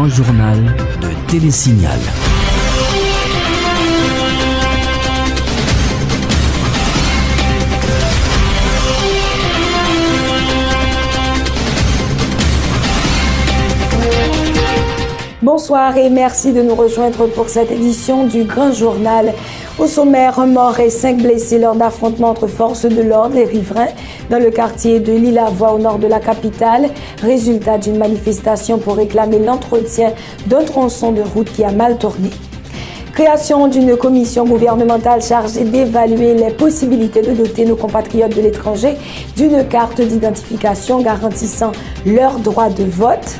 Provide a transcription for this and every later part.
grand journal de Télésignal. Bonsoir et merci de nous rejoindre pour cette édition du Grand Journal. Au sommaire, un mort et 5 blessés lors d'affrontements entre forces de l'ordre et riverains dans le quartier de l'Île-à-Voix au nord de la capitale. Résultat d'une manifestation pour réclamer l'entretien d'un tronçon de route qui a mal tourné. Création d'une commission gouvernementale chargée d'évaluer les possibilités de doter nos compatriotes de l'étranger d'une carte d'identification garantissant leur droit de vote.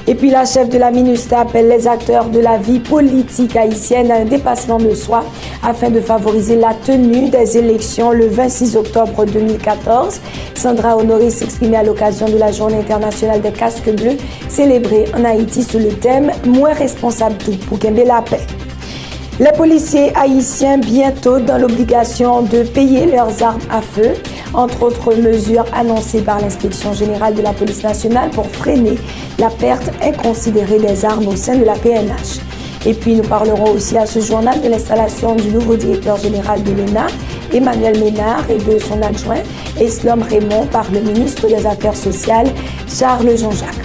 Et puis la chef de la MINUSTA appelle les acteurs de la vie politique haïtienne à un dépassement de soi afin de favoriser la tenue des élections le 26 octobre 2014. Sandra Honoré s'exprimait à l'occasion de la Journée internationale des casques bleus célébrée en Haïti sous le thème « Moins responsable tout pour qu'aimer la paix ». Les policiers haïtiens bientôt dans l'obligation de payer leurs armes à feu, entre autres mesures annoncées par l'inspection générale de la police nationale pour freiner la perte inconsidérée des armes au sein de la PNH. Et puis nous parlerons aussi à ce journal de l'installation du nouveau directeur général de l'ENA, Emmanuel Ménard, et de son adjoint, Eslom Raymond, par le ministre des Affaires sociales, Charles Jean-Jacques.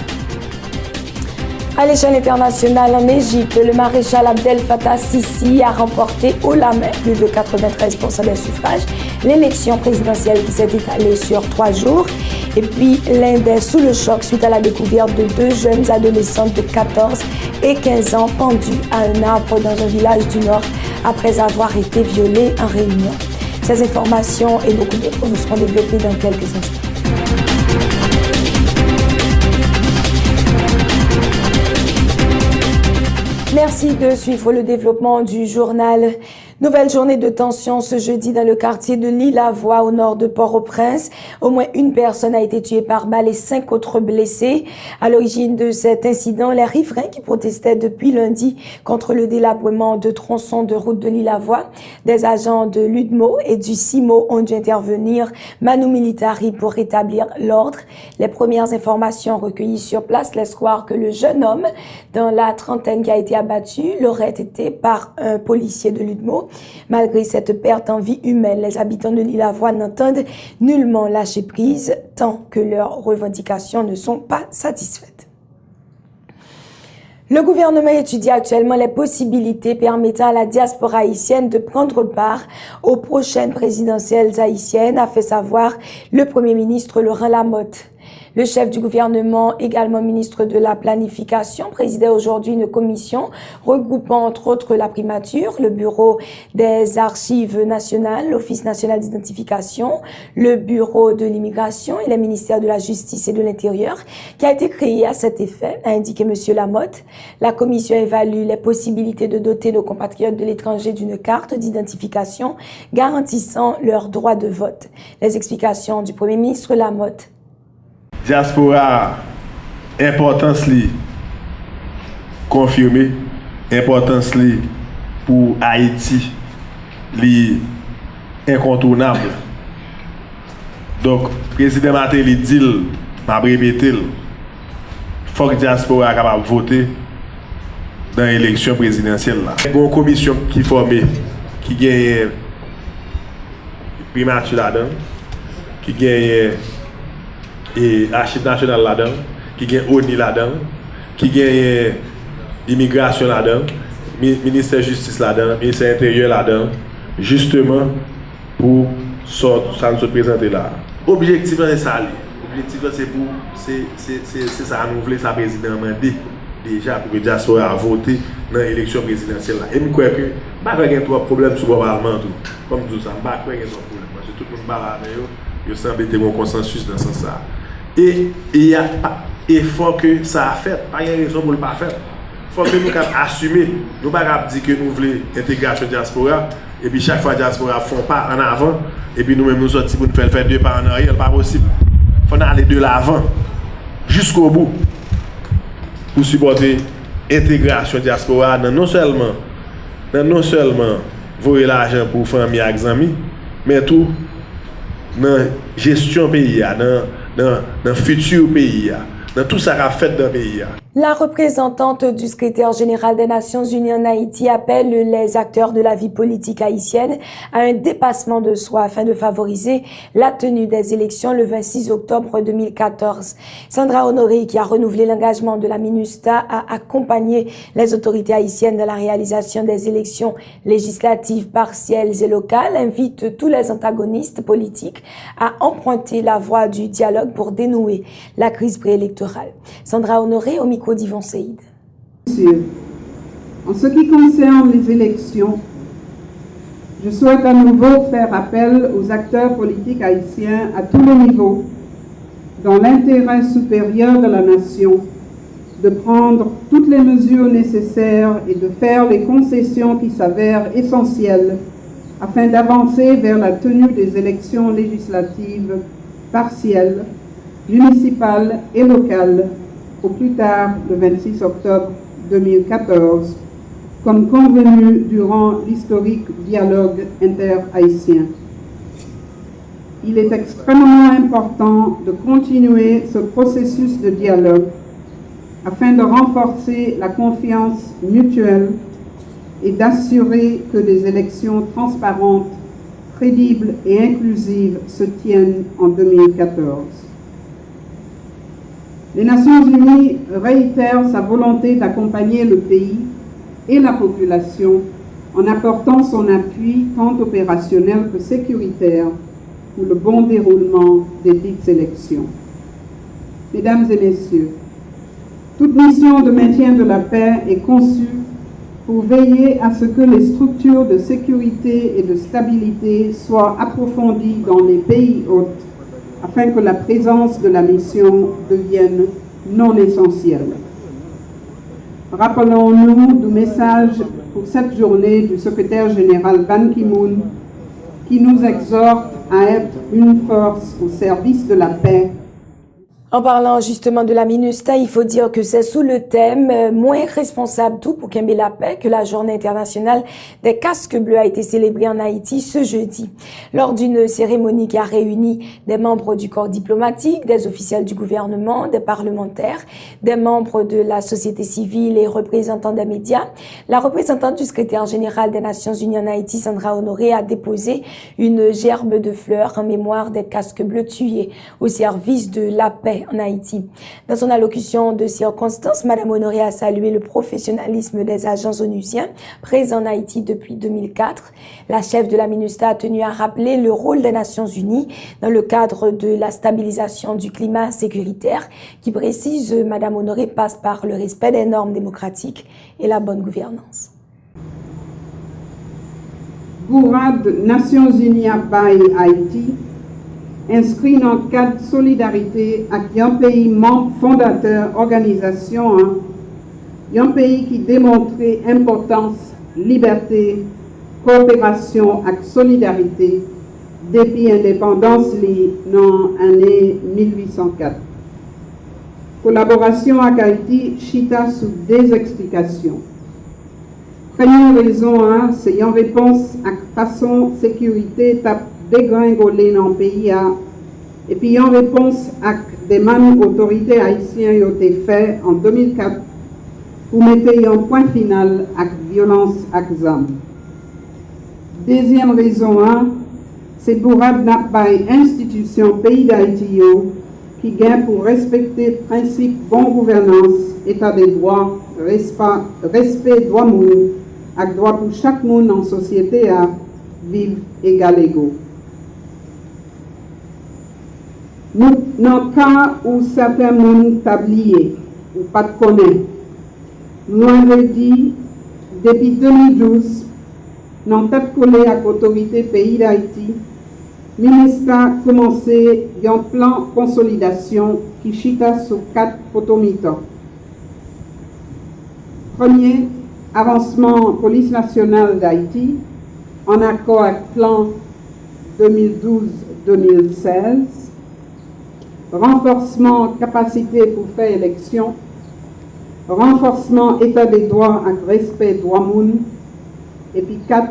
À l'échelle internationale, en Égypte, le maréchal Abdel Fattah Sisi a remporté haut la main, plus de 93% des suffrages, l'élection présidentielle qui s'est étalée sur 3 jours. Et puis, l'Inde est sous le choc suite à la découverte de 2 jeunes adolescentes de 14 et 15 ans pendues à un arbre dans un village du Nord après avoir été violées en réunion. Ces informations et beaucoup d'autres vous seront développées dans quelques instants. Merci de suivre le développement du journal. Nouvelle journée de tension ce jeudi dans le quartier de l'Île-à-Voix au nord de Port-au-Prince. Au moins une personne a été tuée par balle et 5 autres blessés. À l'origine de cet incident, les riverains qui protestaient depuis lundi contre le délabrement de tronçons de route de l'Île-à-Voix. Des agents de l'UDMO et du CIMO ont dû intervenir manu militari pour rétablir l'ordre. Les premières informations recueillies sur place laissent croire que le jeune homme dans la trentaine qui a été abattu l'aurait été par un policier de l'UDMO. Malgré cette perte en vie humaine, les habitants de l'Île-à-Voix n'entendent nullement lâcher prise tant que leurs revendications ne sont pas satisfaites. Le gouvernement étudie actuellement les possibilités permettant à la diaspora haïtienne de prendre part aux prochaines présidentielles haïtiennes, a fait savoir le Premier ministre Laurent Lamotte. Le chef du gouvernement, également ministre de la Planification, présidait aujourd'hui une commission regroupant entre autres la primature, le bureau des archives nationales, l'Office national d'identification, le bureau de l'immigration et les ministères de la Justice et de l'Intérieur, qui a été créé à cet effet, a indiqué M. Lamotte. La commission évalue les possibilités de doter nos compatriotes de l'étranger d'une carte d'identification garantissant leur droit de vote. Les explications du Premier ministre Lamotte. Diaspora, importance li confirmée, importance li pour Haïti, li incontournable. Donc, président Maté li dit, m'a répété, faut que diaspora capable de voter dans l'élection présidentielle là. Il y a une commission qui formée, qui gagne primature là-dedans, qui gagne et archive nationale là-dedans, qui gagne ONI là-dedans, qui gagne immigration là-dedans, ministère de justice là-dedans, ministère intérieur là-dedans, justement pour ça nous présenter là. Objectivement c'est ça. Objectivement c'est pour c'est ça renouveler sa président mandé déjà pour que la diaspora a voté dans l'élection présidentielle là. Et je crois que pas qu'il y a trop problème sur le Parlement tout. Comme tout ça, pas qu'il y a trop problème parce que tout le monde parle avec eux, il semble être un consensus dans ce sens là. Et il y a il faut que ça a fait, pas de raison pour le pas faire. Il faut que nous assumer, nous pas dire que nous voulons intégration diaspora et puis chaque fois diaspora font pas en avant et puis nous-mêmes nous sortis pour nous faire 2 pas en arrière, pas possible. Il faut aller de l'avant jusqu'au bout pour supporter l'intégration diaspora non seulement voyer l'argent pour famille et amis, mais tout dans la gestion pays, dans le futur pays, dans tout ça qu'a fait dans le pays. La représentante du secrétaire général des Nations Unies en Haïti appelle les acteurs de la vie politique haïtienne à un dépassement de soi afin de favoriser la tenue des élections le 26 octobre 2014. Sandra Honoré, qui a renouvelé l'engagement de la MINUSTAH à accompagner les autorités haïtiennes dans la réalisation des élections législatives partielles et locales, invite tous les antagonistes politiques à emprunter la voie du dialogue pour dénouer la crise préélectorale. Sandra Honoré au micro d'Yvon Seïd. En ce qui concerne les élections, je souhaite à nouveau faire appel aux acteurs politiques haïtiens à tous les niveaux, dans l'intérêt supérieur de la nation, de prendre toutes les mesures nécessaires et de faire les concessions qui s'avèrent essentielles afin d'avancer vers la tenue des élections législatives partielles, municipales et locales au plus tard le 26 octobre 2014, comme convenu durant l'historique dialogue inter-haïtien. Il est extrêmement important de continuer ce processus de dialogue afin de renforcer la confiance mutuelle et d'assurer que des élections transparentes, crédibles et inclusives se tiennent en 2014. Les Nations Unies réitèrent sa volonté d'accompagner le pays et la population en apportant son appui tant opérationnel que sécuritaire pour le bon déroulement des dites élections. Mesdames et messieurs, toute mission de maintien de la paix est conçue pour veiller à ce que les structures de sécurité et de stabilité soient approfondies dans les pays hôtes afin que la présence de la mission devienne non essentielle. Rappelons-nous du message pour cette journée du secrétaire général Ban Ki-moon qui nous exhorte à être une force au service de la paix. En parlant justement de la MINUSTAH, il faut dire que c'est sous le thème « Moins responsable tout pour qu'aimer la paix » que la journée internationale des casques bleus a été célébrée en Haïti ce jeudi. Lors d'une cérémonie qui a réuni des membres du corps diplomatique, des officiels du gouvernement, des parlementaires, des membres de la société civile et représentants des médias, la représentante du secrétaire général des Nations Unies en Haïti, Sandra Honoré, a déposé une gerbe de fleurs en mémoire des casques bleus tués au service de la paix en Haïti. Dans son allocution de circonstance, Madame Honoré a salué le professionnalisme des agents onusiens présents en Haïti depuis 2004. La chef de la MINUSTAH a tenu à rappeler le rôle des Nations Unies dans le cadre de la stabilisation du climat sécuritaire qui, précise Madame Honoré, passe par le respect des normes démocratiques et la bonne gouvernance. Bourad Nations Unies à Haïti inscrit dans le cadre de solidarité avec un pays membre fondateur organisation, un pays qui démontre importance, liberté, coopération et solidarité depuis l'indépendance dans l'année 1804. Collaboration avec Haïti chita sous des explications. Première raison, c'est une réponse à la façon sécurité dégringoler dans le pays et puis en réponse à des manes autorités haïtiennes ont été faites en 2004 pour mettre un point final à la violence à l'examen. Deuxième raison, c'est pour une institution pays d'Haïti qui gagne pour respecter le principe bon gouvernance, état des droits, respect droit moun, avec droit pour chaque monde en société à vivre égal égaux. Dans le cas où certains monde tabliers ou pas de connaître, nous avons dit depuis 2012, dans tête collée avec l'autorité pays d'Haïti, le ministère a commencé un plan de consolidation qui chita sur 4 potomitans. Premier, avancement police nationale d'Haïti, en accord avec le plan 2012-2016. Renforcement capacité pour faire élection, renforcement état des droits avec respect droit moun, et puis 4,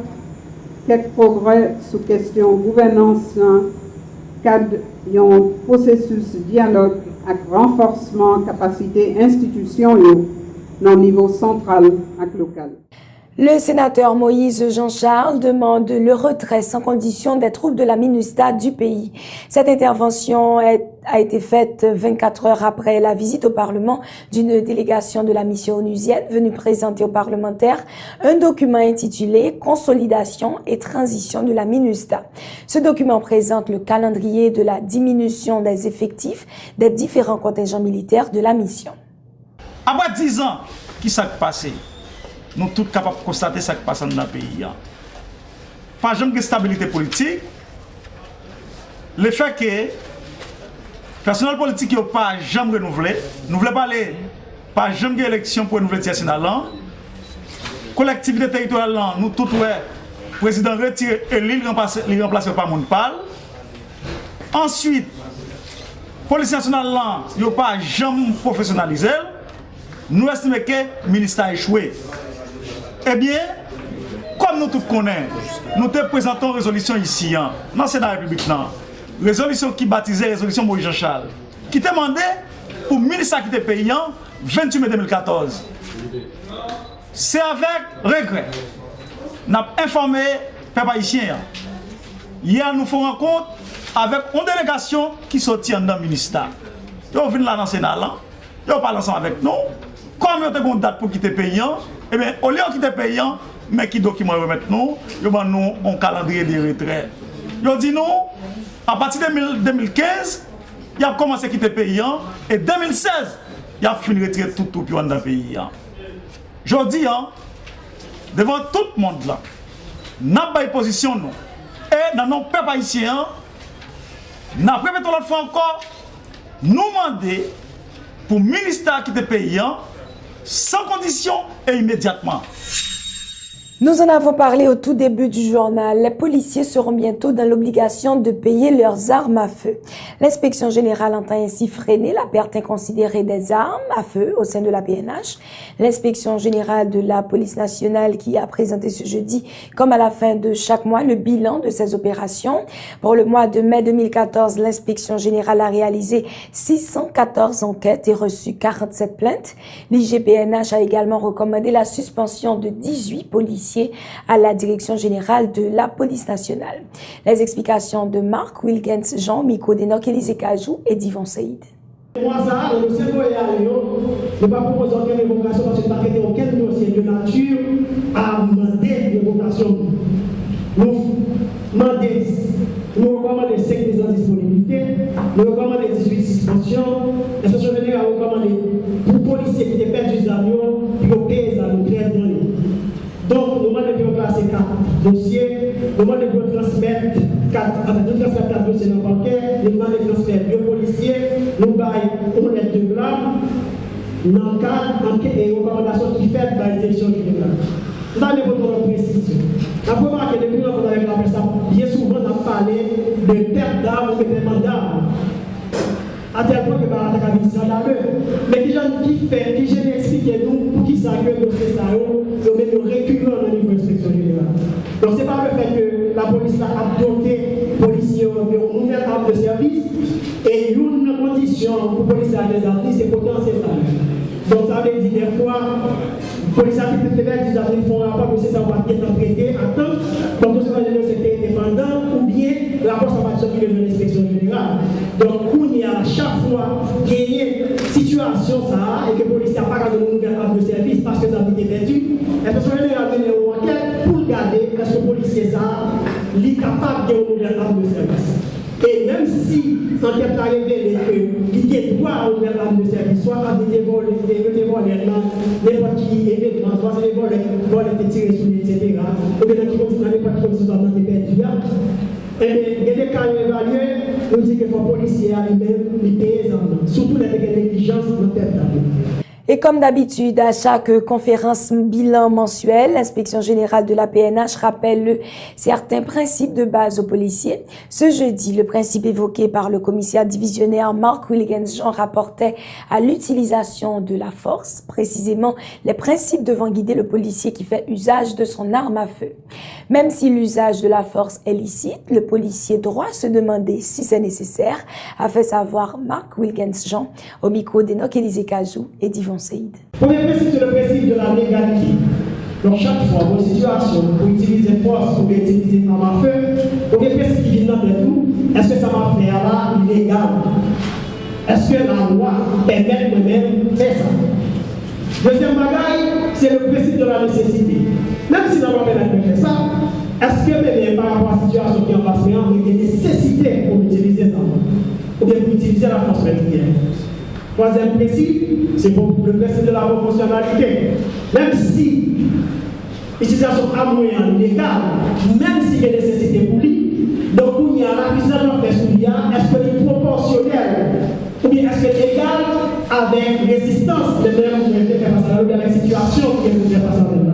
quelques progrès sous question gouvernance, cadre un processus dialogue avec renforcement capacité institution dans le niveau central et local. Le sénateur Moïse Jean-Charles demande le retrait sans condition des troupes de la MINUSTAH du pays. Cette intervention a été faite 24 heures après la visite au Parlement d'une délégation de la mission onusienne venue présenter aux parlementaires un document intitulé « Consolidation et transition de la MINUSTAH ». Ce document présente le calendrier de la diminution des effectifs des différents contingents militaires de la mission. Après 10 ans, qui s'est passé? Nous sommes tous capables de constater ce qui passe dans le pays. Pas jamais de stabilité politique. Le fait que le personnel politique n'a pas jamais renouvelé, nous ne voulons pas aller, pas jamais d'élection pour renouveler le national. Collectivité territoriale, nous tous, le président retire et l'île remplacé par Mounpal. Ensuite, la police nationale n'a pas jamais professionnalisé. Nous estimons que le ministère a échoué. Eh bien, comme nous tous connaissons, nous te présentons une résolution ici, dans le Sénat de la République. Résolution qui baptisait résolution Moïse Jean-Charles, qui demandait pour le ministère qui était payant 28 mai 2014. C'est avec regret. Nous avons informé les peuple haïtien. Hier, nous faisons rencontre avec une délégation qui sortit dans le ministère. Ils sont venus là dans le Sénat, ils ont parlé ensemble avec nous. Comme ils ont une date pour quitter payant, eh bien, au lieu de quitter payant, mais qui document remettre nous, ils ont nous un calendrier de retrait. Ils ont dit nous, à partir de 2015, ils ont commencé à quitter payant, et 2016, ils ont fini de retirer tout dans le pays. Je dis, devant tout le monde là, nous avons une position, nous, et dans nos peuples haïtiens, nous avons répété l'autre fois encore, nous demander pour le ministère qui était payant, sans condition et immédiatement. Nous en avons parlé au tout début du journal. Les policiers seront bientôt dans l'obligation de payer leurs armes à feu. L'inspection générale entend ainsi freiner la perte inconsidérée des armes à feu au sein de la PNH. L'inspection générale de la police nationale qui a présenté ce jeudi, comme à la fin de chaque mois, le bilan de ces opérations. Pour le mois de mai 2014, l'inspection générale a réalisé 614 enquêtes et reçu 47 plaintes. L'IGPNH a également recommandé la suspension de 18 policiers à la direction générale de la police nationale. Les explications de Marc Wilgens, Jean Miko, Denok, Élisée Kajou et Divon Saïd. Moi, ça, le dossier pour ne pas proposer aucune évocation parce que je n'ai pas aucun dossier de nature à demander l'évocation. Nous recommandons 5 mises en disponibilité, nous recommandons 18 suspensions, l'inspection générale recommande pour les policiers qui perdent des avions, puis au pays, ça nous crée de données. Donc, nous demandons de classer 4 dossiers, nous demandons de transmettre 4 dossiers dans le parquet, nous demandons de transmettre 2 policiers, nous baillons une lettre de blâme, dans le cadre et recommandations qui faites par la direction générale. Nous allons votre précision. Nous avons remarqué depuis longtemps avec la presse, bien souvent, on a parlé de perte d'armes ou de paiement d'armes. À tel point que par attaque à l'heure. Mais qui fait, qui j'ai expliqué nous pour qui ça que le dossier ça nous met nous reculons au niveau de l'inspection générale. Donc c'est pas le fait que la police a doté les policiers de nouvelles armes de service et une condition pour les policiers à des armes, c'est potentiel. Donc ça veut dire des fois, les policiers qui peuvent faire des armes font rapport que ça va être prêté à temps. Donc nous sommes c'était indépendant ou bien la rapport ça va sortir de l'inspection générale. Donc on y a chaque fois gagné situation ça et que les policiers n'ont pas gardé une nouvelle arme de service parce que ça a été perdu. Et parce que nous avons une enquête pour regarder est-ce que le policier ça est capable de une nouvelle arme de service. Et même si l'enquête a révélé qu'il y a droit à une nouvelle arme de service, soit quand il dévole n'importe qui événement, soit c'est des vols qui tirés sur lui, etc. Ou bien qui continuent à n'importe quelle condition dans des perdu. Eh bien, il y a des cas évalués, nous disons que les policiers lui-même, ils payent les armes, surtout les négligence dans le tête. Et comme d'habitude, à chaque conférence bilan mensuelle, l'inspection générale de la PNH rappelle certains principes de base aux policiers. Ce jeudi, le principe évoqué par le commissaire divisionnaire Mark Willigens-Jean rapportait à l'utilisation de la force, précisément les principes devant guider le policier qui fait usage de son arme à feu. Même si l'usage de la force est licite, le policier doit se demander si c'est nécessaire, a fait savoir Mark Willigens-Jean au micro d'Enoch Élisée Kajou et d'Yvon Saïd. Premier principe, c'est le principe de la légalité. Donc chaque fois, dans une situation pour utiliser force ou utiliser arme à feu, premier principe qui vient de tout, est-ce que ça m'a fait là illégal? Est-ce que la loi permet moi-même de faire ça? Deuxième bagaille, c'est le principe de la nécessité. Même si la loi permet de faire ça, est-ce que même par rapport à la situation qui est en face, il y a une nécessité pour utiliser ça? Ou bien pour utiliser la force régulière? Troisième principe, c'est le principe de la proportionnalité. Même si l'utilisation d'armes est légale, même s'il y a nécessité pour lui, donc il y a la puissance de est-ce qu'elle est proportionnelle ou bien est-ce qu'elle est égale avec résistance de même que vous faire face à la situation que vous faire face à la.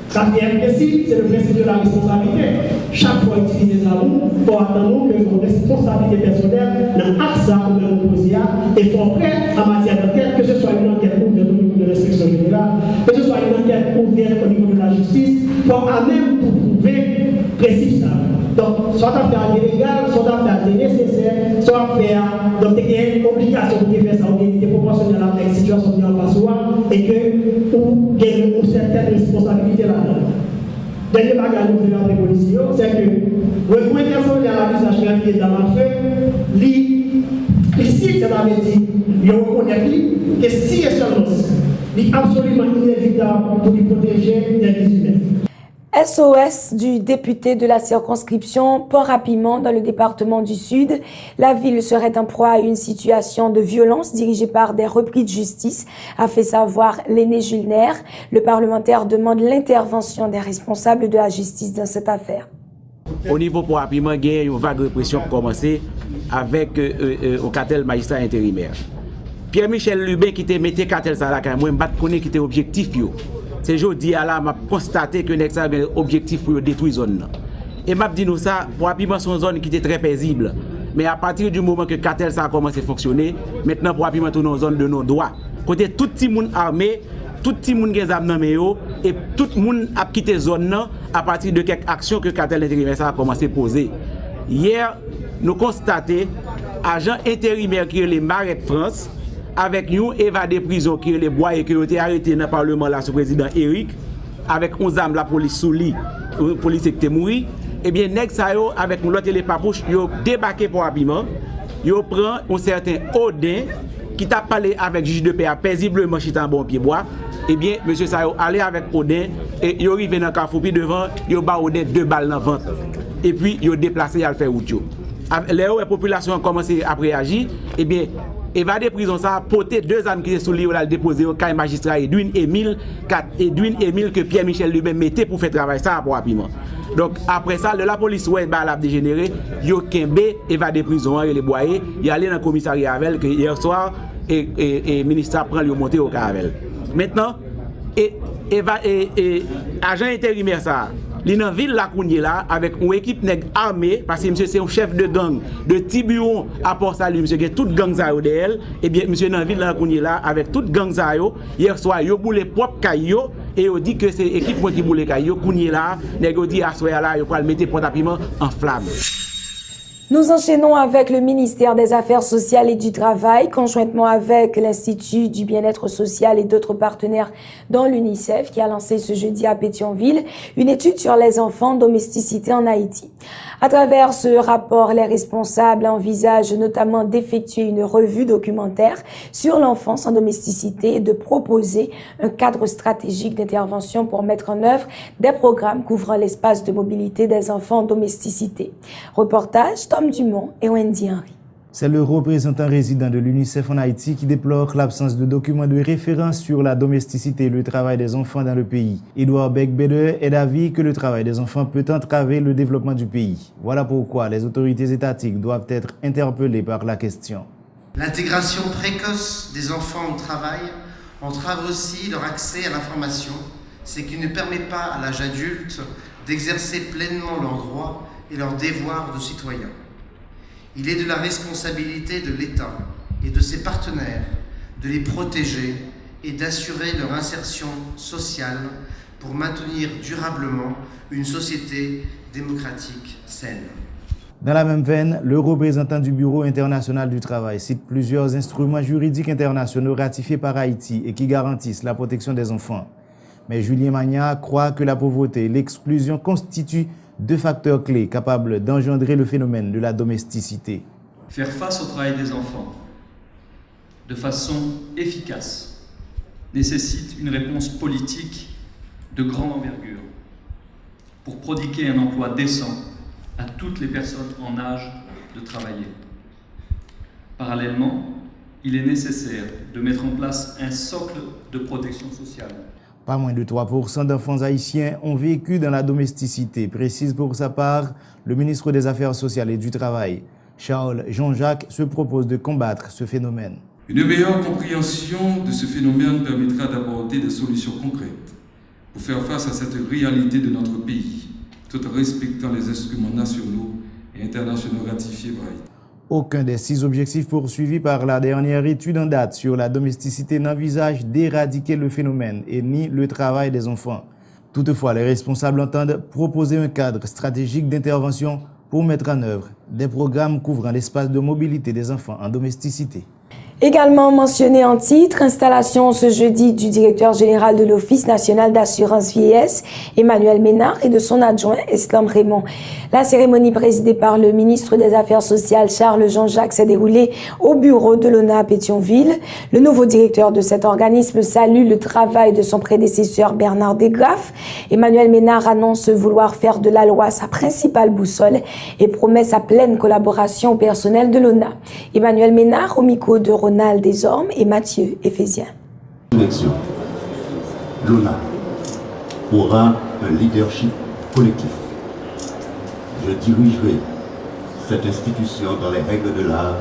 Quatrième principe, c'est le principe de la responsabilité. Chaque fois utiliser ça, il faut attendre que nos responsabilités personnelles dans l'axe ou dans l'opposition et faut prêt en matière d'enquête, que ce soit une enquête ouverte au niveau de l'inspection générale, que ce soit une enquête ouverte au niveau de la justice, pour à même pour prouver principe ça. Donc, soit à faire illégal, soit à faire nécessaire, soit à faire. Donc, il y a une obligation de faire ça, qui est proportionnelle à la situation qui est en face et que, ou il y a une certaine responsabilité là-dedans. Dernier bagage que nous avons policiers, c'est que le point de la l'usage qui est dans la feu, ici, c'est-à-dire il reconnaît que si et seulement, il est absolument inévitable pour lui protéger des vies humaines. SOS du député de la circonscription Port-à-Piment dans le département du Sud. La ville serait en proie à une situation de violence dirigée par des repris de justice, a fait savoir Léné Julner. Le parlementaire demande l'intervention des responsables de la justice dans cette affaire. Au niveau Port-à-Piment, il y a une vague répression qui a commencé avec le cartel magistrat intérimaire. Pierre-Michel Lubin qui te mettait cartel ça là, moi je connais qui était objectif yo. C'est aujourd'hui là m'a constaté que nex a un objectif pour détruire zone. Et m'a dit nous ça pour Port-à-Piment son zone qui était très paisible. Mais à partir du moment que cartel ça a commencé à fonctionner, maintenant Port-à-Piment tourne en zone de nos droits. Côté tout petit monde armé, tout petit monde qui a armes et tout le monde a quitté zone à partir de quelques actions que cartel intérimaire ça a commencé à poser. Hier, nous constatons agents intérimaires qui est les Marais de France avec nous évadé prison qui est les bois et qui ont été arrêtés dans le Parlement là sous président Eric avec 11 âmes la police sous lit, police qui était mort. Et bien nèg ça yo avec l'autre les papouches yo débarqué pour Port-à-Piment, yo prend un certain Odin qui t'a parlé avec juge de paix paisiblement chita en bon pied bois. Et bien monsieur ça yo allé avec Odin et yo arrivé dans Carrefour puis devant yo ba Odin 2 balles dans ventre. Et puis yo déplacé à le faire route yo. La population a commencé à réagir et bien évadé prison ça porté 2 âmes qui étaient sous lui a déposé au cas magistrat Edwin Emile que Pierre-Michel lui-même mettait pour faire travail ça pour Port-à-Piment. Donc après ça la police ouais ba l'a dégénéré yo kembe évadé prison et les boyer il allé dans le commissariat avec que hier soir et ministre prend lui monter au Caravel. Maintenant agent intérimaire ça li nan ville la Kounye là avec une équipe nèg armée parce que monsieur c'est un chef de gang de Tiburon à Port-Salut monsieur qui tout gang ça yo derrière et bien monsieur dans ville la Kounye là avec toute gang ça yo hier soir yo boule propre caillou et yo dit que c'est équipe qui boule caillou Kounye là nèg yo dit à soir là yo va mettre Port-à-Piment en flamme. Nous enchaînons avec le ministère des Affaires sociales et du Travail, conjointement avec l'Institut du bien-être social et d'autres partenaires dont l'UNICEF, qui a lancé ce jeudi à Pétionville une étude sur les enfants domesticités en Haïti. À travers ce rapport, les responsables envisagent notamment d'effectuer une revue documentaire sur l'enfance en domesticité et de proposer un cadre stratégique d'intervention pour mettre en œuvre des programmes couvrant l'espace de mobilité des enfants en domesticité. Reportage Tom Dumont et Wendy Henry. C'est le représentant résident de l'UNICEF en Haïti qui déplore l'absence de documents de référence sur la domesticité et le travail des enfants dans le pays. Edouard Beck-Beder est d'avis que le travail des enfants peut entraver le développement du pays. Voilà pourquoi les autorités étatiques doivent être interpellées par la question. L'intégration précoce des enfants au travail entrave aussi leur accès à l'information, ce qui ne permet pas à l'âge adulte d'exercer pleinement leurs droits et leurs devoirs de citoyens. Il est de la responsabilité de l'État et de ses partenaires de les protéger et d'assurer leur insertion sociale pour maintenir durablement une société démocratique saine. Dans la même veine, le représentant du Bureau international du travail cite plusieurs instruments juridiques internationaux ratifiés par Haïti et qui garantissent la protection des enfants. Mais Julien Magna croit que la pauvreté et l'exclusion constituent deux facteurs clés capables d'engendrer le phénomène de la domesticité. Faire face au travail des enfants de façon efficace nécessite une réponse politique de grande envergure pour prodiguer un emploi décent à toutes les personnes en âge de travailler. Parallèlement, il est nécessaire de mettre en place un socle de protection sociale. Pas moins de 3% d'enfants haïtiens ont vécu dans la domesticité, précise pour sa part le ministre des Affaires sociales et du Travail. Charles Jean-Jacques se propose de combattre ce phénomène. Une meilleure compréhension de ce phénomène permettra d'apporter des solutions concrètes pour faire face à cette réalité de notre pays, tout en respectant les instruments nationaux et internationaux ratifiés par Haïti. Aucun des 6 objectifs poursuivis par la dernière étude en date sur la domesticité n'envisage d'éradiquer le phénomène et ni le travail des enfants. Toutefois, les responsables entendent proposer un cadre stratégique d'intervention pour mettre en œuvre des programmes couvrant l'espace de mobilité des enfants en domesticité. Également mentionné en titre, installation ce jeudi du directeur général de l'Office national d'assurance vieillesse, Emmanuel Ménard, et de son adjoint, Eslam Raymond. La cérémonie présidée par le ministre des Affaires sociales, Charles Jean-Jacques, s'est déroulée au bureau de l'ONA à Pétionville. Le nouveau directeur de cet organisme salue le travail de son prédécesseur Bernard Desgraffes. Emmanuel Ménard annonce vouloir faire de la loi sa principale boussole et promet sa pleine collaboration au personnel de l'ONA. Emmanuel Ménard au micro de Ronald Desormes et Mathieu Ephésien. L'ONA aura un leadership collectif. Je dirigerai cette institution dans les règles de l'art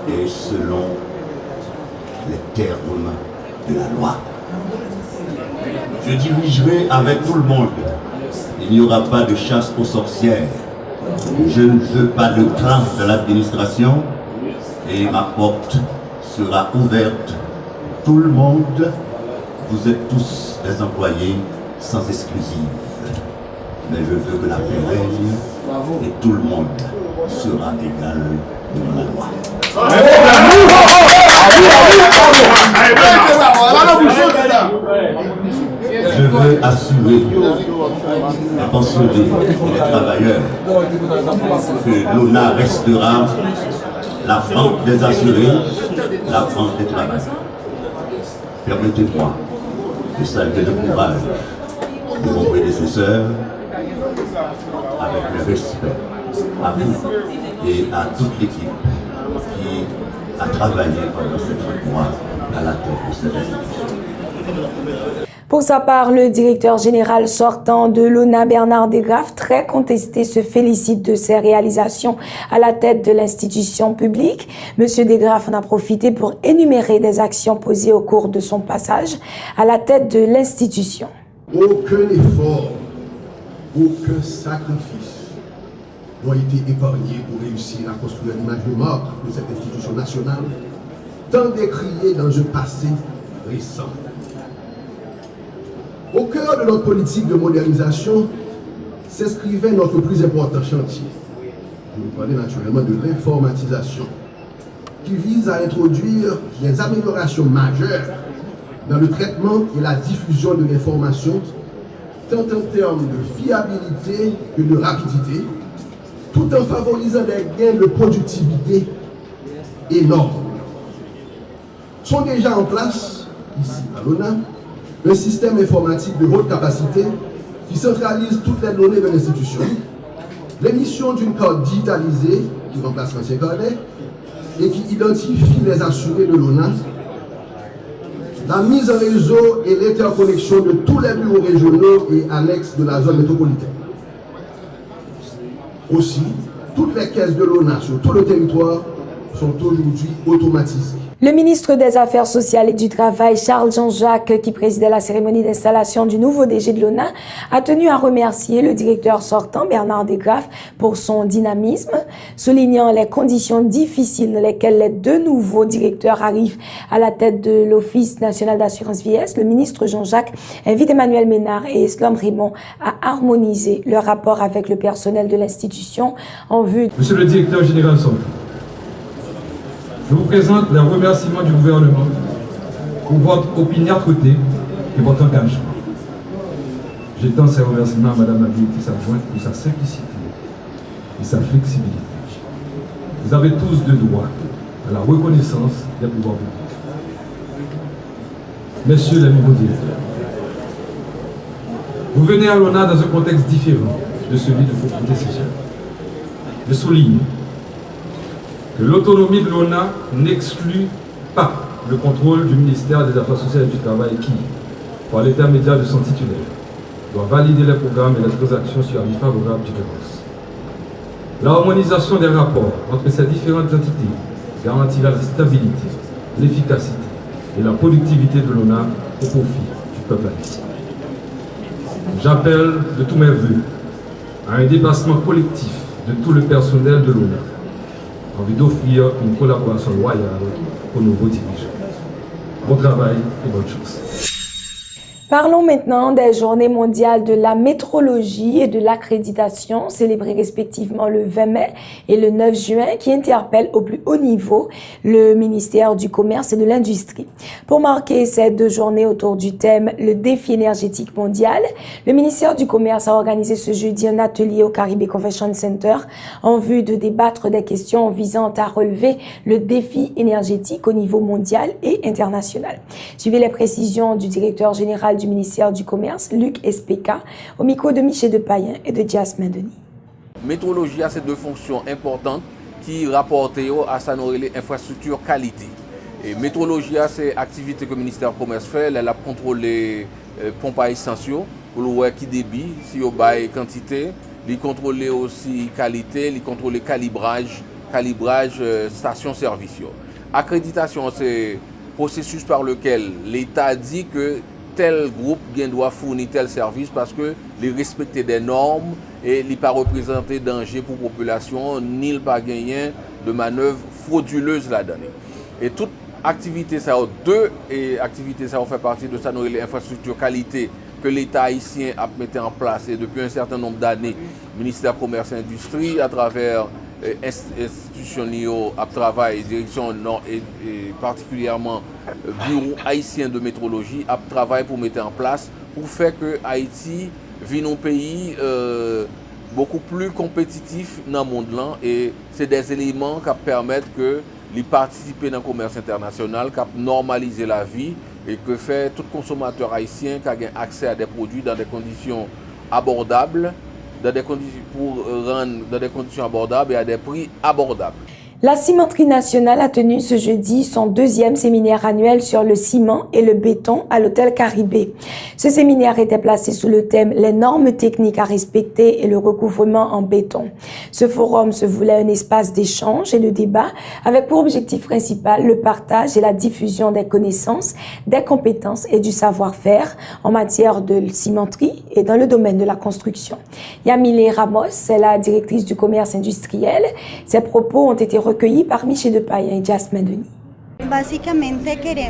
et selon les termes de la loi. Je dirigerai avec tout le monde. Il n'y aura pas de chasse aux sorcières. Je ne veux pas de crainte de l'administration. Et ma porte sera ouverte. Tout le monde, vous êtes tous des employés sans exclusive. Mais je veux que la paix règne et tout le monde sera égal devant la loi. Je veux assurer les pensionnés et les travailleurs que l'ONA restera la France des assurés, la France des travailleurs. Permettez-moi de saluer le courage de mon prédécesseur avec le respect à vous et à toute l'équipe qui a travaillé pendant ces 30 mois à la tête de cette institution. Pour sa part, le directeur général sortant de l'ONA, Bernard Desgraffes, très contesté, se félicite de ses réalisations à la tête de l'institution publique. Monsieur Desgraffes en a profité pour énumérer des actions posées au cours de son passage à la tête de l'institution. Aucun effort, aucun sacrifice n'ont été épargnés pour réussir à construire l'image de marque de cette institution nationale, tant décriée dans un passé récent. Au cœur de notre politique de modernisation s'inscrivait notre plus important chantier. Je vous parlais naturellement de l'informatisation, qui vise à introduire des améliorations majeures dans le traitement et la diffusion de l'information, tant en termes de fiabilité que de rapidité, tout en favorisant des gains de productivité énormes. Sont déjà en place, ici à l'ONA, un système informatique de haute capacité qui centralise toutes les données de l'institution, l'émission d'une carte digitalisée qui remplace l'ancien carnet et qui identifie les assurés de l'ONA, la mise en réseau et l'interconnexion de tous les bureaux régionaux et annexes de la zone métropolitaine. Aussi, toutes les caisses de l'ONA sur tout le territoire sont aujourd'hui automatisés. Le ministre des Affaires sociales et du Travail, Charles Jean-Jacques, qui présidait la cérémonie d'installation du nouveau DG de l'ONA, a tenu à remercier le directeur sortant, Bernard Desgraffes, pour son dynamisme, soulignant les conditions difficiles dans lesquelles les deux nouveaux directeurs arrivent à la tête de l'Office national d'assurance vieillesse. Le ministre Jean-Jacques invite Emmanuel Ménard et Islam Raymond à harmoniser leur rapport avec le personnel de l'institution en vue... Monsieur le directeur général Sonko, je vous présente les remerciements du gouvernement pour votre opiniâtreté et votre engagement. J'étends ces remerciements à Madame la directrice adjointe pour sa simplicité et sa flexibilité. Vous avez tous de droit à la reconnaissance des pouvoirs publics. Messieurs les nouveaux directeurs, vous venez à l'ONA dans un contexte différent de celui de vos prédécesseurs. Je souligne que l'autonomie de l'ONA n'exclut pas le contrôle du ministère des Affaires sociales et du Travail qui, par l'intermédiaire de son titulaire, doit valider les programmes et les transactions sur avis favorable du dépense. L'harmonisation des rapports entre ces différentes entités garantira la stabilité, l'efficacité et la productivité de l'ONA au profit du peuple haïtien. J'appelle de tous mes vœux à un dépassement collectif de tout le personnel de l'ONA, envie d'offrir une collaboration loyale aux nouveaux dirigeants. Bon travail et bonne chance. Parlons maintenant des journées mondiales de la métrologie et de l'accréditation, célébrées respectivement le 20 mai et le 9 juin, qui interpellent au plus haut niveau le ministère du Commerce et de l'Industrie. Pour marquer ces deux journées autour du thème « Le défi énergétique mondial », le ministère du Commerce a organisé ce jeudi un atelier au Caribbean Convention Center en vue de débattre des questions visant à relever le défi énergétique au niveau mondial et international. Suivez les précisions du directeur général du ministère du Commerce, Luc Espeka, au micro de Michel Depayen et de Jasmine Denis. Métrologie a ces deux fonctions importantes qui rapportent à sa infrastructure qualité. Et métrologie a ces activités que le ministère du Commerce fait, elle a contrôlé pompes à essence pour le voir qui débit, si il y a quantité, il contrôle aussi qualité, il contrôle calibrage station-service. Accréditation, c'est processus par lequel l'État dit que tel groupe doit fournir tel service parce que il respecte des normes et il pas représenter danger pour la population, ni il pas gagner de manœuvres frauduleuses là-dedans. Et toute activité, ça a deux activités, ça fait partie de ça, l'infrastructure qualité que l'État haïtien a mis en place et depuis un certain nombre d'années, le ministère du Commerce et de l'Industrie, à travers institutions à travail, direction et particulièrement bureau haïtien de métrologie, à travail pour mettre en place pour faire que Haïti vienne un pays beaucoup plus compétitif dans le monde là et c'est des éléments qui permettent que les participer dans le commerce international, qui normaliser la vie et que fait tout consommateur haïtien qui a accès à des produits dans des conditions abordables, dans des conditions abordables et à des prix abordables. La cimenterie nationale a tenu ce jeudi son deuxième séminaire annuel sur le ciment et le béton à l'hôtel Caribé. Ce séminaire était placé sous le thème « Les normes techniques à respecter et le recouvrement en béton ». Ce forum se voulait un espace d'échange et de débat avec pour objectif principal le partage et la diffusion des connaissances, des compétences et du savoir-faire en matière de cimenterie et dans le domaine de la construction. Yamile Ramos, c'est la directrice du commerce industriel. Ses propos ont été recueillis par Michel Depayen et Jasmine Denis.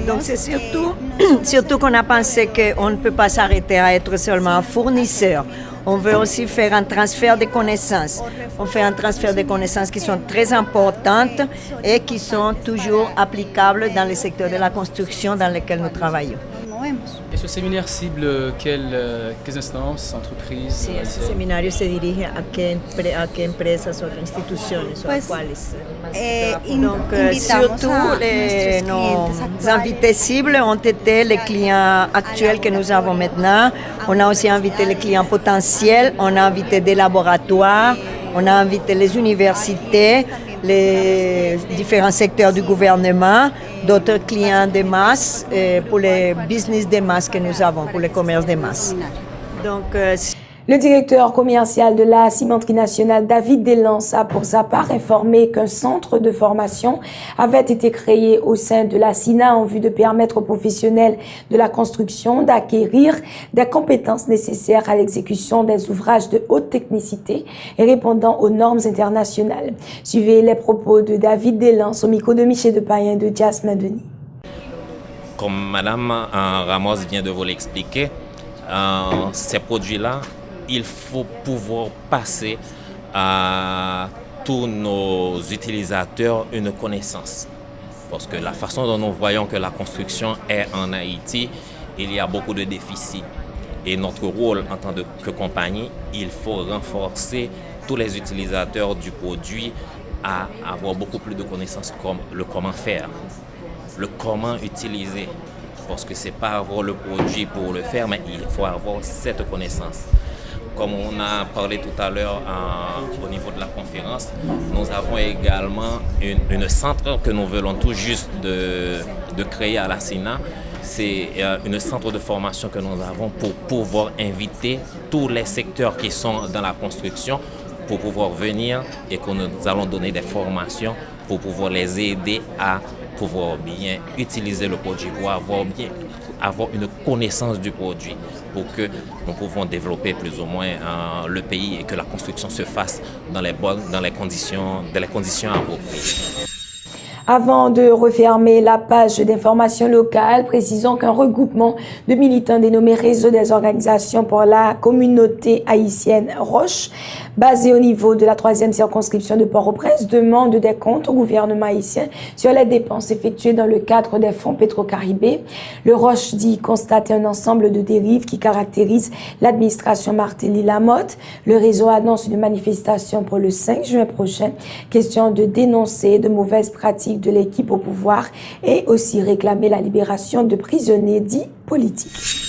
Donc c'est surtout qu'on a pensé qu'on ne peut pas s'arrêter à être seulement un fournisseur. On veut aussi faire un transfert de connaissances. On fait un transfert de connaissances qui sont très importantes et qui sont toujours applicables dans le secteur de la construction dans lequel nous travaillons. Et ce séminaire cible quelles instances, entreprises? Sí, ce seminario se dirige a qué empresas o instituciones o a cuáles. Donc surtout nos invités cibles ont été les clients actuels que nous avons maintenant. On a aussi invité les clients potentiels, on a invité des laboratoires, on a invité les universités, les différents secteurs du gouvernement, d'autres clients de masse pour les business de masse que nous avons, pour le commerce de masse. Donc, Le directeur commercial de la cimenterie nationale, David Delance, a pour sa part informé qu'un centre de formation avait été créé au sein de la CINA en vue de permettre aux professionnels de la construction d'acquérir des compétences nécessaires à l'exécution des ouvrages de haute technicité et répondant aux normes internationales. Suivez les propos de David Delance au micro de Michel Depayen de Jasmine Denis. Comme Madame Ramos vient de vous l'expliquer, ces produits-là, il faut pouvoir passer à tous nos utilisateurs une connaissance. Parce que la façon dont nous voyons que la construction est en Haïti, il y a beaucoup de déficits. Et notre rôle en tant que compagnie, il faut renforcer tous les utilisateurs du produit à avoir beaucoup plus de connaissances comme le comment faire, le comment utiliser. Parce que ce n'est pas avoir le produit pour le faire, mais il faut avoir cette connaissance. Comme on a parlé tout à l'heure au niveau de la conférence, nous avons également une centre que nous venons tout juste de créer à la CINA. C'est une centre de formation que nous avons pour pouvoir inviter tous les secteurs qui sont dans la construction pour pouvoir venir et que nous allons donner des formations pour pouvoir les aider à pouvoir bien utiliser le produit, pour avoir une connaissance du produit pour que nous pouvons développer plus ou moins le pays et que la construction se fasse dans les conditions appropriées. Avant de refermer la page d'information locale, précisons qu'un regroupement de militants dénommé Réseau des organisations pour la communauté haïtienne Roche, basé au niveau de la 3e circonscription de Port-au-Prince, demande des comptes au gouvernement haïtien sur les dépenses effectuées dans le cadre des fonds Petro-Caribé. Le Roche dit constater un ensemble de dérives qui caractérisent l'administration Martelly-Lamotte. Le réseau annonce une manifestation pour le 5 juin prochain, question de dénoncer de mauvaises pratiques de l'équipe au pouvoir et aussi réclamer la libération de prisonniers dits politiques.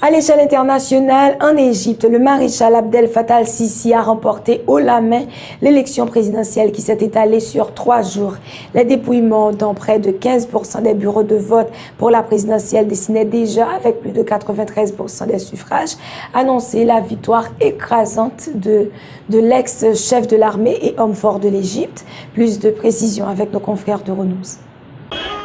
À l'échelle internationale, en Égypte, le maréchal Abdel Fattah al-Sisi a remporté haut la main l'élection présidentielle qui s'est étalée sur 3 jours. Les dépouillements dans près de 15% des bureaux de vote pour la présidentielle dessinaient déjà, avec plus de 93% des suffrages, annoncer la victoire écrasante de l'ex-chef de l'armée et homme fort de l'Égypte. Plus de précisions avec nos confrères de Renews.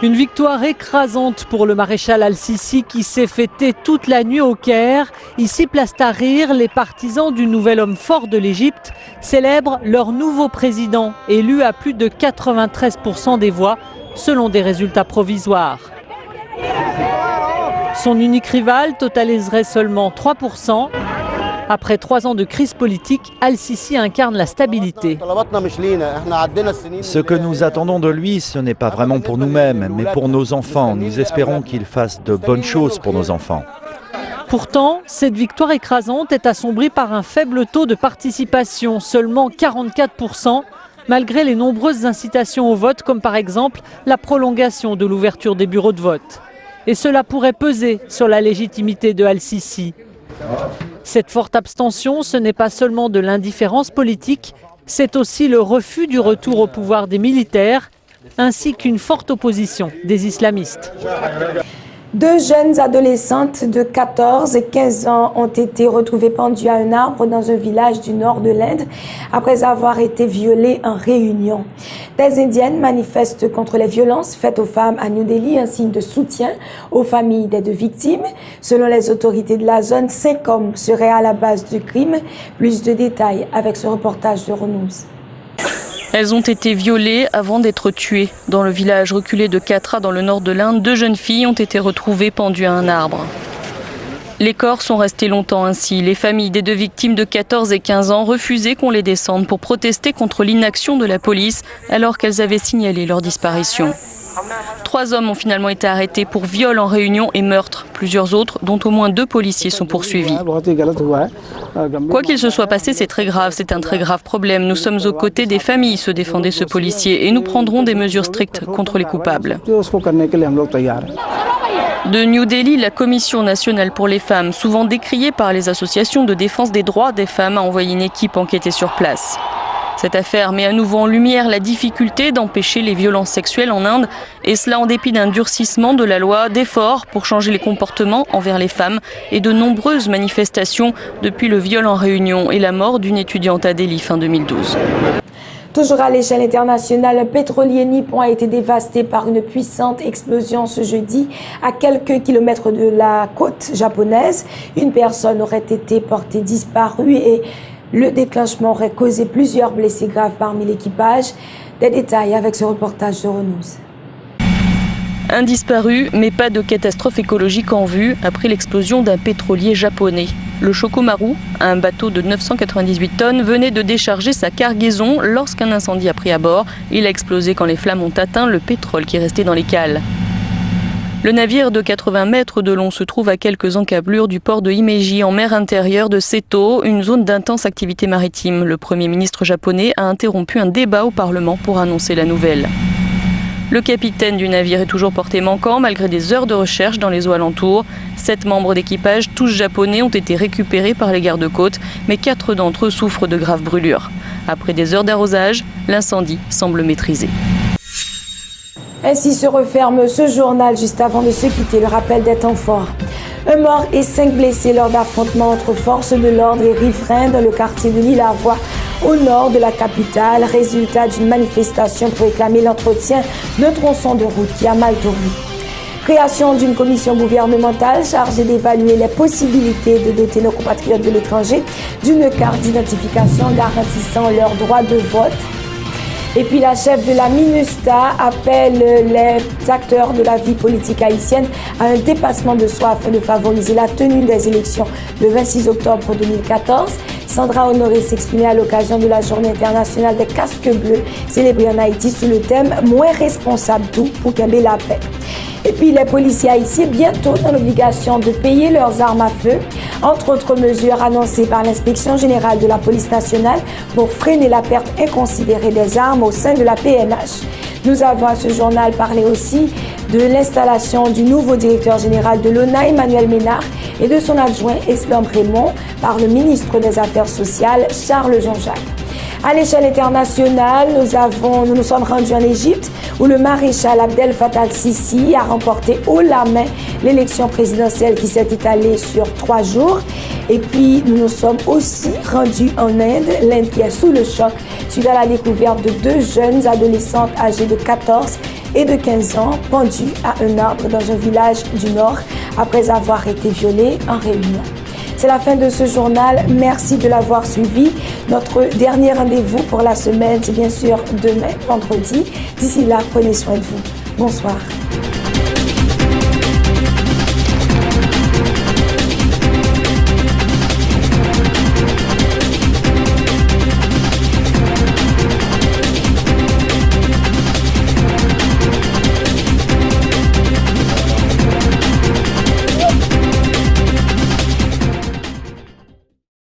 Une victoire écrasante pour le maréchal al-Sisi qui s'est fêté toute la nuit au Caire. Ici, place Tahrir, les partisans du nouvel homme fort de l'Égypte célèbrent leur nouveau président, élu à plus de 93% des voix, selon des résultats provisoires. Son unique rival totaliserait seulement 3%. Après 3 ans de crise politique, al-Sisi incarne la stabilité. Ce que nous attendons de lui, ce n'est pas vraiment pour nous-mêmes, mais pour nos enfants. Nous espérons qu'il fasse de bonnes choses pour nos enfants. Pourtant, cette victoire écrasante est assombrie par un faible taux de participation, seulement 44%, malgré les nombreuses incitations au vote, comme par exemple la prolongation de l'ouverture des bureaux de vote. Et cela pourrait peser sur la légitimité de al-Sisi. Cette forte abstention, ce n'est pas seulement de l'indifférence politique, c'est aussi le refus du retour au pouvoir des militaires, ainsi qu'une forte opposition des islamistes. 2 jeunes adolescentes de 14 et 15 ans ont été retrouvées pendues à un arbre dans un village du nord de l'Inde après avoir été violées en Réunion. Des Indiennes manifestent contre les violences faites aux femmes à New Delhi, un signe de soutien aux familles des 2 victimes. Selon les autorités de la zone, 5 hommes seraient à la base du crime. Plus de détails avec ce reportage de Renews. Elles ont été violées avant d'être tuées. Dans le village reculé de Katra, dans le nord de l'Inde, 2 jeunes filles ont été retrouvées pendues à un arbre. Les corps sont restés longtemps ainsi. Les familles des 2 victimes de 14 et 15 ans refusaient qu'on les descende pour protester contre l'inaction de la police alors qu'elles avaient signalé leur disparition. 3 hommes ont finalement été arrêtés pour viol en Réunion et meurtre. Plusieurs autres, dont au moins 2 policiers, sont poursuivis. Quoi qu'il se soit passé, c'est très grave, c'est un très grave problème. Nous sommes aux côtés des familles, se défendait ce policier, et nous prendrons des mesures strictes contre les coupables. De New Delhi, la Commission nationale pour les femmes, souvent décriée par les associations de défense des droits des femmes, a envoyé une équipe enquêter sur place. Cette affaire met à nouveau en lumière la difficulté d'empêcher les violences sexuelles en Inde, et cela en dépit d'un durcissement de la loi, d'efforts pour changer les comportements envers les femmes et de nombreuses manifestations depuis le viol en Réunion et la mort d'une étudiante à Delhi fin 2012. Toujours à l'échelle internationale, un pétrolier nippon a été dévasté par une puissante explosion ce jeudi à quelques kilomètres de la côte japonaise. Une personne aurait été portée disparue et le déclenchement aurait causé plusieurs blessés graves parmi l'équipage. Des détails avec ce reportage de Renews. Un disparu, mais pas de catastrophe écologique en vue après l'explosion d'un pétrolier japonais. Le Shokomaru, un bateau de 998 tonnes, venait de décharger sa cargaison lorsqu'un incendie a pris à bord. Il a explosé quand les flammes ont atteint le pétrole qui restait dans les cales. Le navire de 80 mètres de long se trouve à quelques encablures du port de Himeji en mer intérieure de Seto, une zone d'intense activité maritime. Le Premier ministre japonais a interrompu un débat au Parlement pour annoncer la nouvelle. Le capitaine du navire est toujours porté manquant malgré des heures de recherche dans les eaux alentours. 7 membres d'équipage, tous japonais, ont été récupérés par les gardes-côtes, mais 4 d'entre eux souffrent de graves brûlures. Après des heures d'arrosage, l'incendie semble maîtrisé. Ainsi se referme ce journal juste avant de se quitter. Le rappel des temps forts. Un mort et 5 blessés lors d'affrontements entre forces de l'ordre et riverains dans le quartier de l'Île-à-Voix, au nord de la capitale, résultat d'une manifestation pour réclamer l'entretien d'un tronçon de route qui a mal tourné. Création d'une commission gouvernementale chargée d'évaluer les possibilités de doter nos compatriotes de l'étranger d'une carte d'identification garantissant leur droit de vote. Et puis la chef de la MINUSTA appelle les acteurs de la vie politique haïtienne à un dépassement de soi afin de favoriser la tenue des élections le 26 octobre 2014. Sandra Honoré s'exprimait à l'occasion de la Journée internationale des casques bleus célébrée en Haïti sous le thème « Moins responsable tout pour qu'aimer la paix ». Et puis les policiers haïtiens bientôt dans l'obligation de payer leurs armes à feu, entre autres mesures annoncées par l'inspection générale de la police nationale pour freiner la perte inconsidérée des armes au sein de la PNH. Nous avons à ce journal parlé aussi de l'installation du nouveau directeur général de l'ONA, Emmanuel Ménard, et de son adjoint Eslam Raymond par le ministre des Affaires sociales, Charles Jean-Jacques. À l'échelle internationale, nous nous sommes rendus en Égypte où le maréchal Abdel Fattah al-Sisi a remporté haut la main l'élection présidentielle qui s'est étalée sur 3 jours. Et puis, nous nous sommes aussi rendus en Inde, l'Inde qui est sous le choc suite à la découverte de 2 jeunes adolescentes âgées de 14 et de 15 ans pendues à un arbre dans un village du Nord après avoir été violées en Réunion. C'est la fin de ce journal. Merci de l'avoir suivi. Notre dernier rendez-vous pour la semaine, c'est bien sûr demain, vendredi. D'ici là, prenez soin de vous. Bonsoir.